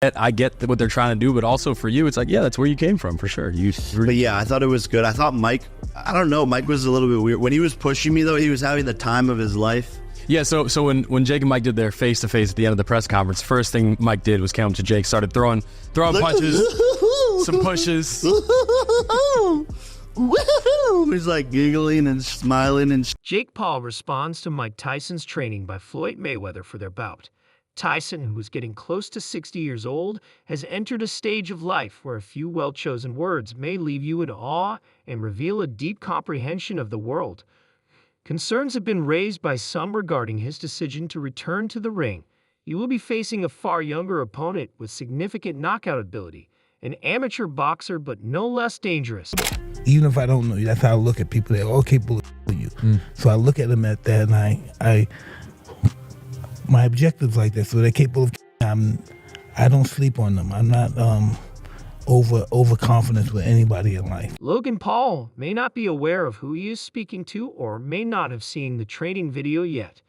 I get what they're trying to do, but also for you, it's like, yeah, that's where you came from for sure. But yeah, I thought it was good. I thought Mike, I don't know, Mike was a little bit weird. When he was pushing me though, he was having the time of his life. Yeah, so when Jake and Mike did their face-to-face at the end of the press conference, first thing Mike did was came up to Jake, started throwing punches, some pushes. He's like giggling and smiling. And Jake Paul responds to Mike Tyson's training by Floyd Mayweather for their bout. Tyson, who is getting close to 60 years old, has entered a stage of life where a few well-chosen words may leave you in awe and reveal a deep comprehension of the world. Concerns have been raised by some regarding his decision to return to the ring. He will be facing a far younger opponent with significant knockout ability, an amateur boxer but no less dangerous. Even if I don't know you, that's how I look at people. They're all capable of you. So I look at them at that, and my objectives like that, so they're capable of. I don't sleep on them. I'm not overconfident with anybody in life. Logan Paul may not be aware of who he is speaking to, or may not have seen the training video yet.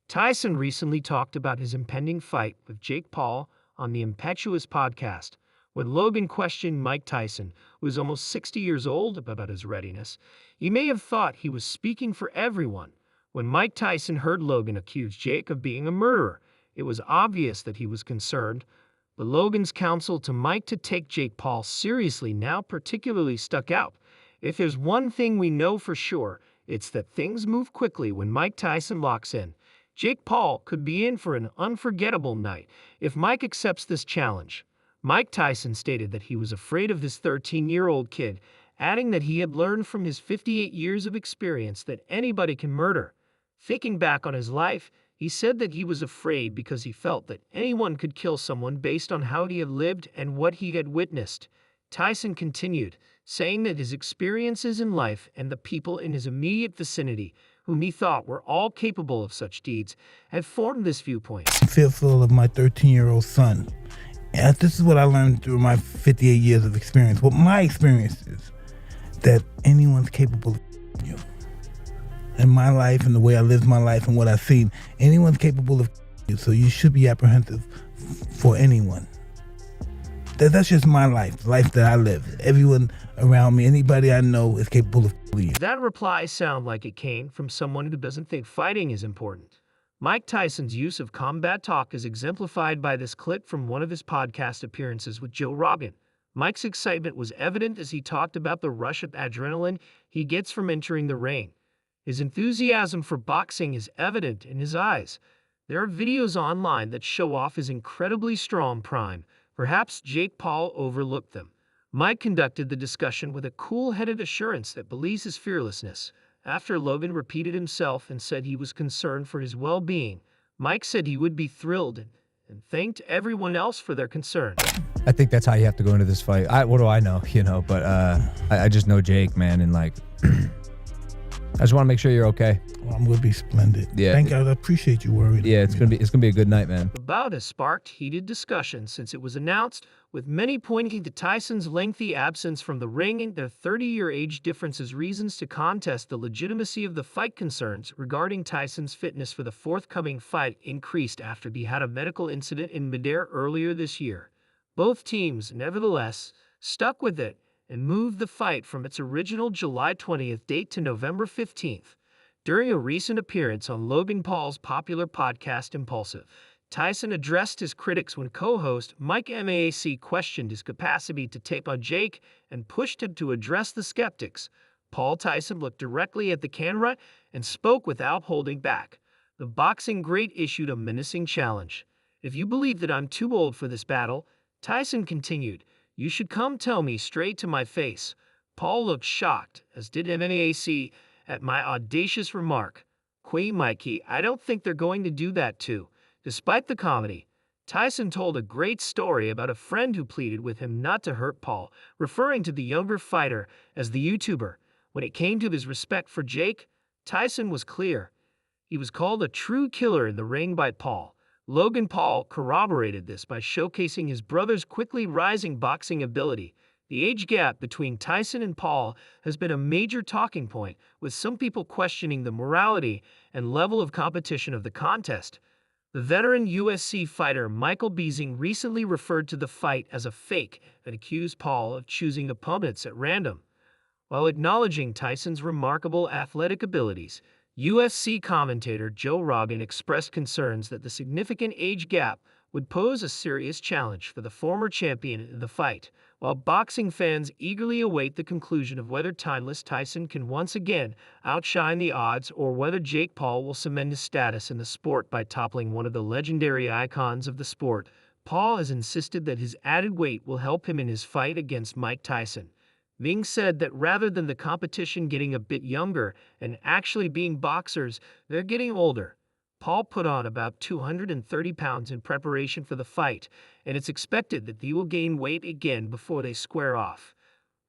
Tyson recently talked about his impending fight with Jake Paul on the Impetuous podcast. When Logan questioned Mike Tyson, who is almost 60 years old, about his readiness, he may have thought he was speaking for everyone. When Mike Tyson heard Logan accuse Jake of being a murderer, it was obvious that he was concerned. But Logan's counsel to Mike to take Jake Paul seriously now particularly stuck out. If there's one thing we know for sure, it's that things move quickly when Mike Tyson locks in. Jake Paul could be in for an unforgettable night if Mike accepts this challenge. Mike Tyson stated that he was afraid of this 13-year-old kid, adding that he had learned from his 58 years of experience that anybody can murder. Thinking back on his life, he said that he was afraid because he felt that anyone could kill someone based on how he had lived and what he had witnessed. Tyson continued, saying that his experiences in life and the people in his immediate vicinity, whom he thought were all capable of such deeds, had formed this viewpoint. I'm fearful of my 13-year-old son. And this is what I learned through my 58 years of experience. What my experience is, that anyone's capable of you. In my life and the way I lived my life and what I've seen, anyone's capable of you. So you should be apprehensive for anyone. That's just my life, the life that I live. Everyone around me, anybody I know is capable of you. That reply sounded like it came from someone who doesn't think fighting is important. Mike Tyson's use of combat talk is exemplified by this clip from one of his podcast appearances with Joe Rogan. Mike's excitement was evident as he talked about the rush of adrenaline he gets from entering the ring. His enthusiasm for boxing is evident in his eyes. There are videos online that show off his incredibly strong prime. Perhaps Jake Paul overlooked them. Mike conducted the discussion with a cool-headed assurance that believes his fearlessness. After Logan repeated himself and said he was concerned for his well-being, Mike said he would be thrilled and thanked everyone else for their concern. I think that's how you have to go into this fight. What do I know, but I just know Jake, man, and like, I just want to make sure you're okay. Well, I'm gonna be splendid. Yeah. Thank God. I appreciate you worrying. Yeah, it's gonna be a good night, man. The bout has sparked heated discussion since it was announced, with many pointing to Tyson's lengthy absence from the ring and their 30-year age difference as reasons to contest the legitimacy of the fight. Concerns regarding Tyson's fitness for the forthcoming fight increased after he had a medical incident in midair earlier this year. Both teams, nevertheless, stuck with it and moved the fight from its original July 20th date to November 15th. During a recent appearance on Logan Paul's popular podcast Impulsive, Tyson addressed his critics when co-host Mike Mac questioned his capacity to take on Jake and pushed him to address the skeptics. Paul Tyson looked directly at the camera and spoke without holding back. The boxing great issued a menacing challenge. "If you believe that I'm too old for this battle," Tyson continued, "you should come tell me straight to my face." Paul looked shocked, as did Mac, at my audacious remark. Mikey, I don't think they're going to do that too." Despite the comedy, Tyson told a great story about a friend who pleaded with him not to hurt Paul, referring to the younger fighter as the YouTuber. When it came to his respect for Jake, Tyson was clear. He was called a true killer in the ring by Paul. Logan Paul corroborated this by showcasing his brother's quickly rising boxing ability. The age gap between Tyson and Paul has been a major talking point, with some people questioning the morality and level of competition of the contest. The veteran UFC fighter Michael Bisping recently referred to the fight as a fake and accused Paul of choosing opponents at random. While acknowledging Tyson's remarkable athletic abilities, UFC commentator Joe Rogan expressed concerns that the significant age gap would pose a serious challenge for the former champion in the fight, while boxing fans eagerly await the conclusion of whether timeless Tyson can once again outshine the odds or whether Jake Paul will cement his status in the sport by toppling one of the legendary icons of the sport. Paul has insisted that his added weight will help him in his fight against Mike Tyson, being said that rather than the competition getting a bit younger and actually being boxers, they're getting older. Paul put on about 230 pounds in preparation for the fight, and it's expected that he will gain weight again before they square off.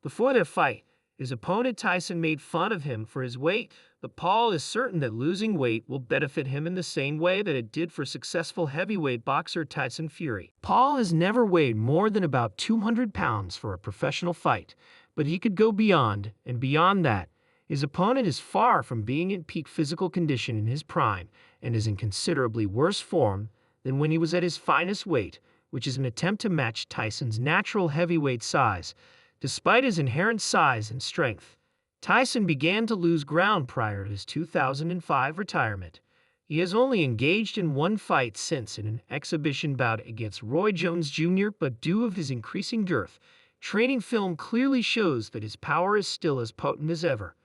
Before their fight, his opponent Tyson made fun of him for his weight, but Paul is certain that losing weight will benefit him in the same way that it did for successful heavyweight boxer Tyson Fury. Paul has never weighed more than about 200 pounds for a professional fight, but he could go beyond, and beyond that. His opponent is far from being in peak physical condition in his prime and is in considerably worse form than when he was at his finest weight, which is an attempt to match Tyson's natural heavyweight size. Despite his inherent size and strength, Tyson began to lose ground prior to his 2005 retirement. He has only engaged in one fight since in an exhibition bout against Roy Jones Jr., but due to his increasing girth, training film clearly shows that his power is still as potent as ever.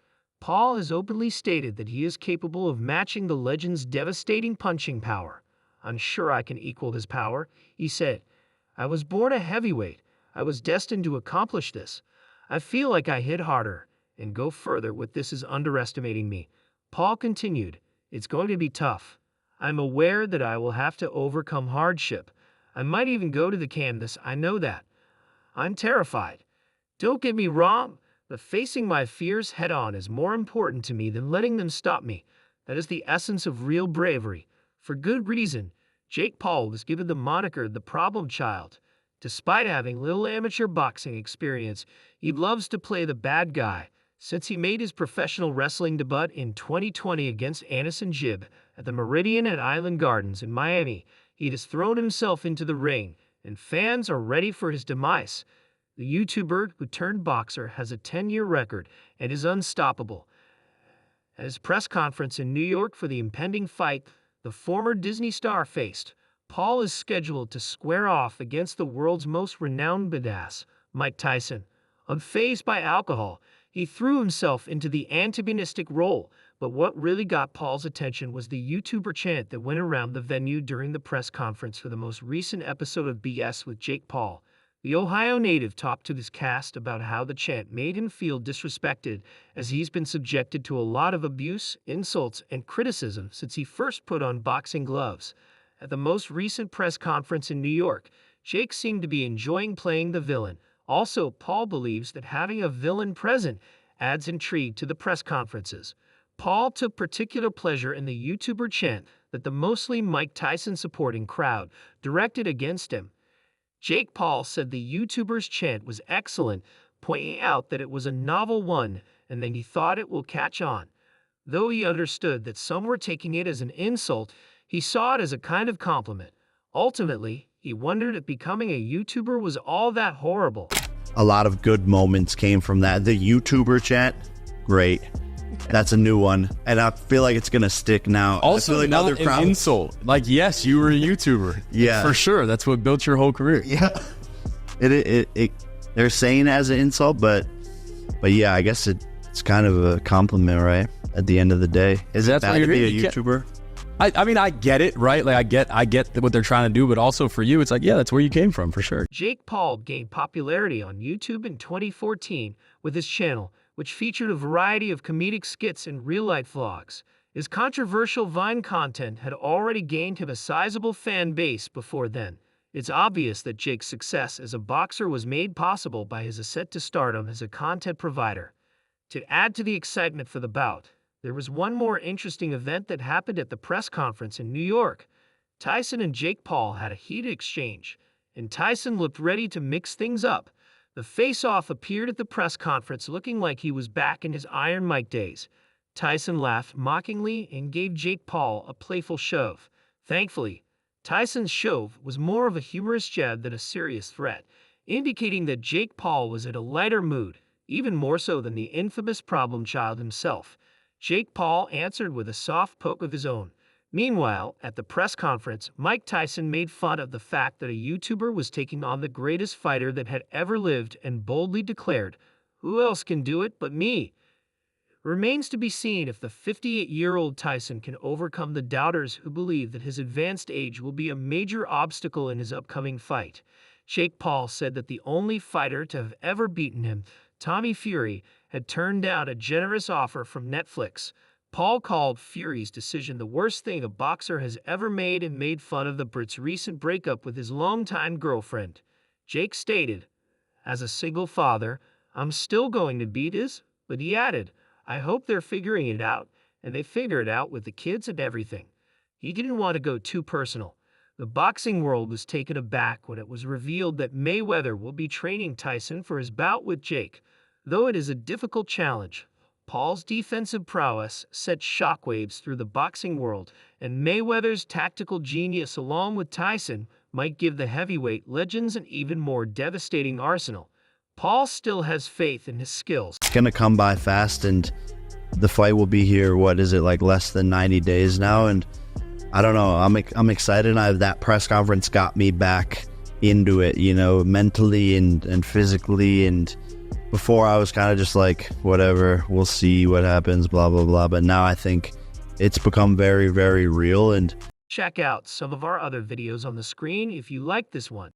Paul has openly stated that he is capable of matching the legend's devastating punching power. "I'm sure I can equal his power," he said. "I was born a heavyweight. I was destined to accomplish this. I feel like I hit harder and go further with this is underestimating me." Paul continued, "It's going to be tough. I'm aware that I will have to overcome hardship. I might even go to the canvas, I know that. I'm terrified. Don't get me wrong, but facing my fears head-on is more important to me than letting them stop me. That is the essence of real bravery. For good reason, Jake Paul was given the moniker the problem child. Despite having little amateur boxing experience, he loves to play the bad guy. Since he made his professional wrestling debut in 2020 against Anderson Jib at the Meridian at Island Gardens in Miami, he has thrown himself into the ring, and fans are ready for his demise. The YouTuber who turned boxer has a 10-year record and is unstoppable. At his press conference in New York for the impending fight the former Disney star faced, Paul is scheduled to square off against the world's most renowned badass, Mike Tyson. Unfazed by alcohol, he threw himself into the antagonistic role, but what really got Paul's attention was the YouTuber chant that went around the venue during the press conference for the most recent episode of BS with Jake Paul. The Ohio native talked to his cast about how the chant made him feel disrespected, as he's been subjected to a lot of abuse, insults, and criticism since he first put on boxing gloves. At the most recent press conference in New York, Jake seemed to be enjoying playing the villain. Also, Paul believes that having a villain present adds intrigue to the press conferences. Paul took particular pleasure in the YouTuber chant that the mostly Mike Tyson supporting crowd directed against him. Jake Paul said the YouTuber's chant was excellent, pointing out that it was a novel one and that he thought it will catch on. Though he understood that some were taking it as an insult, he saw it as a kind of compliment. Ultimately, he wondered if becoming a YouTuber was all that horrible. A lot of good moments came from that. The YouTuber chat, great. That's a new one, and I feel like it's gonna stick now. Also, I feel like not other an crowds, insult. Like, yes, you were a YouTuber. Yeah. For sure. That's what built your whole career. Yeah, they're saying it as an insult, but yeah, I guess it's kind of a compliment, right? At the end of the day, is it bad to be a YouTuber? I mean, I get it, right? Like, I get what they're trying to do, but also for you, it's like, yeah, that's where you came from, for sure. Jake Paul gained popularity on YouTube in 2014 with his channel, which featured a variety of comedic skits and real-life vlogs. His controversial Vine content had already gained him a sizable fan base before then. It's obvious that Jake's success as a boxer was made possible by his ascent to stardom as a content provider. To add to the excitement for the bout, there was one more interesting event that happened at the press conference in New York. Tyson and Jake Paul had a heated exchange, and Tyson looked ready to mix things up. The face-off appeared at the press conference looking like he was back in his Iron Mike days. Tyson laughed mockingly and gave Jake Paul a playful shove. Thankfully, Tyson's shove was more of a humorous jab than a serious threat, indicating that Jake Paul was in a lighter mood, even more so than the infamous problem child himself. Jake Paul answered with a soft poke of his own. Meanwhile, at the press conference, Mike Tyson made fun of the fact that a YouTuber was taking on the greatest fighter that had ever lived and boldly declared, "Who else can do it but me?" Remains to be seen if the 58-year-old Tyson can overcome the doubters who believe that his advanced age will be a major obstacle in his upcoming fight. Jake Paul said that the only fighter to have ever beaten him, Tommy Fury, had turned down a generous offer from Netflix. Paul called Fury's decision the worst thing a boxer has ever made and made fun of the Brit's recent breakup with his longtime girlfriend. Jake stated, "As a single father, I'm still going to beat his," but he added, "I hope they're figuring it out, and they figure it out with the kids and everything." He didn't want to go too personal. The boxing world was taken aback when it was revealed that Mayweather will be training Tyson for his bout with Jake. Though it is a difficult challenge, Paul's defensive prowess sent shockwaves through the boxing world, and Mayweather's tactical genius along with Tyson might give the heavyweight legends an even more devastating arsenal. Paul still has faith in his skills. It's going to come by fast, and the fight will be here, what is it, like less than 90 days now, and I don't know, I'm excited. That press conference got me back into it, you know, mentally and physically, and before I was kind of just like, whatever, we'll see what happens, blah, blah, blah, but now I think it's become very, very real. And check out some of our other videos on the screen if you like this one.